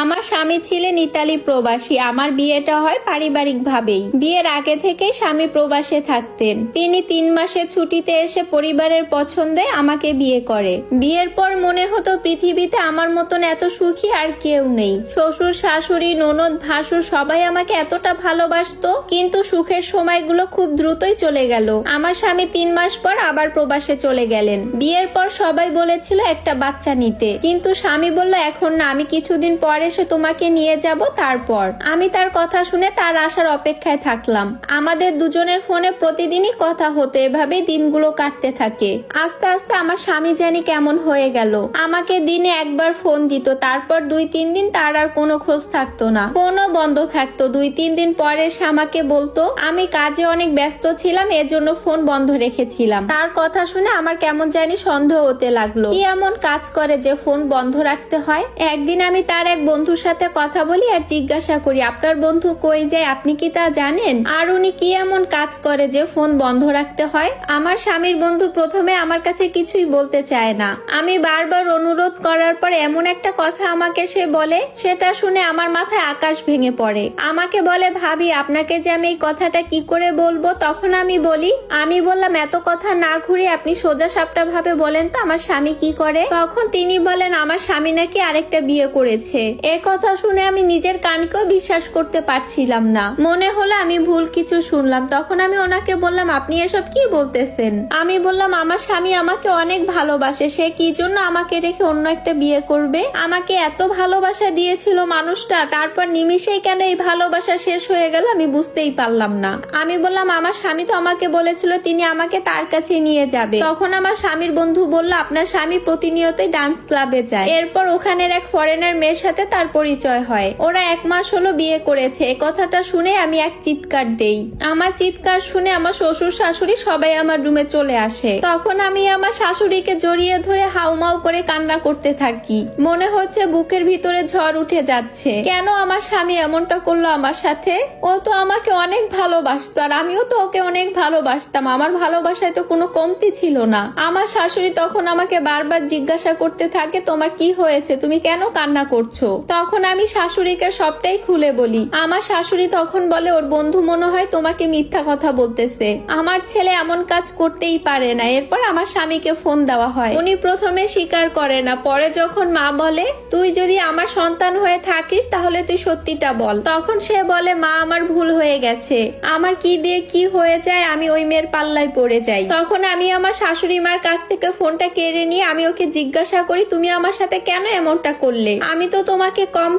আমার স্বামী ছিলেন ইতালি প্রবাসী। আমার বিয়েটা হয় পারিবারিক ভাবেই। বিয়ের আগে থেকে স্বামী প্রবাসে থাকতেন। তিনি 3 মাসের ছুটিতে এসে পরিবারের পছন্দে আমাকে বিয়ে করে। বিয়ের পর মনে হতো পৃথিবীতে আমার মতন এত সুখী আর কেউ নেই। শ্বশুর, শাশুড়ি, ননদ, ভাসুর সবাই আমাকে এতটা ভালোবাসতো, কিন্তু সুখের সময়গুলো খুব দ্রুতই চলে গেল। আমার স্বামী 3 মাস পর আবার প্রবাসে চলে গেলেন। বিয়ের পর সবাই বলেছিল একটা বাচ্চা নিতে, কিন্তু স্বামী বলল এখন না, আমি কিছুদিন পর এসে তোমাকে নিয়ে যাব। তারপর আমি তার কথা শুনে তার আসার অপেক্ষায় থাকলাম। আমাদের দুজনের ফোনে প্রতিদিনই কথা হতো, এভাবেই দিনগুলো কাটতে থাকে। আস্তে আস্তে আমার স্বামী জানি কেমন হয়ে গেল। আমাকে দিনে একবার ফোন দিত, তারপর 2-3 দিন তার আর কোনো খোঁজ থাকতো না, ফোনও বন্ধ থাকতো। 2-3 দিন পরে সে আমাকে বলতো আমি কাজে অনেক ব্যস্ত ছিলাম, এজন্য ফোন বন্ধ রেখেছিলাম। তার কথা শুনে আমার কেমন জানি সন্দেহ হতে লাগলো, কি এমন কাজ করে যে ফোন বন্ধ রাখতে হয়। একদিন আমি তার এক বন্ধুর সাথে কথা বলি আর জিজ্ঞাসা করি আপনার বন্ধু কই যায়, আপনি কি তা জানেন? আর উনি কি এমন কাজ করে যে ফোন বন্ধ রাখতে হয়? আমার স্বামীর বন্ধু প্রথমে আমার কাছে কিছুই বলতে চায় না। আমি বারবার অনুরোধ করার পর এমন একটা কথা আমাকে সে বলে, সেটা শুনে আমার মাথায় আকাশ ভেঙে পড়ে। আমাকে বলে ভাবি আপনাকে যে আমি এই কথাটা কি করে বলবো। তখন আমি বললাম এত কথা না ঘুরে আপনি সোজা সাপটা ভাবে বলেন তো আমার স্বামী কি করে। তখন তিনি বলেন আমার স্বামী নাকি আরেকটা বিয়ে করেছে। এ কথা শুনে আমি নিজের কানকেও বিশ্বাস করতে পারছিলাম না, মনে হলো আমি ভুল কিছু শুনলাম। তখন আমি ওনাকে বললাম আপনি এসব কি বলতেছেন? আমি বললাম আমার স্বামী আমাকে অনেক ভালোবাসে, সে কি জন্য আমাকে রেখে অন্য একটা বিয়ে করবে? আমাকে এত ভালোবাসা দিয়েছিল মানুষটা, তারপর নিমিষেই কেন এই ভালোবাসা শেষ হয়ে গেল আমি বুঝতেই পারলাম না। আমি বললাম আমার স্বামী তো আমাকে বলেছিল তিনি আমাকে তার কাছে নিয়ে যাবে। তখন আমার স্বামীর বন্ধু বলল আপনার স্বামী প্রতিনিয়তই ডান্স ক্লাবে যায়। এরপর ওখানের এক ফরেনার মেয়ের সাথে তার পরিচয় হয়। ওরা 1 মাস হলো বিয়ে করেছে। এই কথাটা শুনে আমি এক চিৎকার দেই। আমার চিৎকার শুনে আমার শ্বশুর শাশুড়ি সবাই আমার রুমে চলে আসে। তখন আমি আমার শাশুড়িকে জড়িয়ে ধরে হাউমাউ করে কান্না করতে থাকি। মনে হচ্ছে বুকের ভিতরে ঝড় উঠে যাচ্ছে। কেন আমার স্বামী এমনটা করলো আমার সাথে? ও তো আমাকে অনেক ভালোবাসতো আর আমিও তো ওকে অনেক ভালোবাসতাম। আমার ভালোবাসায় তো কোনো কমতি ছিল না। আমার শাশুড়ি তখন আমাকে বারবার জিজ্ঞাসা করতে থাকে তোমার কি হয়েছে, তুমি কেন কান্না করছো? তখন আমি শাশুড়িকে সবটাই খুলে বলি। আমার শাশুড়ি তখন বলে ওর বন্ধু মনে হয় তোমাকে মিথ্যা কথা বলতেছে, আমার ছেলে এমন কাজ করতেই পারে না। এরপর আমার স্বামীকে ফোন দেওয়া হয়। উনি প্রথমে স্বীকার করে না, পরে যখন মা বলে তুই যদি আমার সন্তান হয়ে থাকিস তাহলে তুই সত্যিটা বল, তখন সে বলে মা আমার ভুল হয়ে গেছে, আমার কি দিয়ে কি হয়ে যায় আমি ওই মেয়ের পাল্লায় পড়ে যাই। তখন আমি আমার শাশুড়ি মার কাছ থেকে ফোনটা কেড়ে নিয়ে আমি ওকে জিজ্ঞাসা করি তুমি আমার সাথে কেন এমনটা করলে? আমি তো তোমাকে কম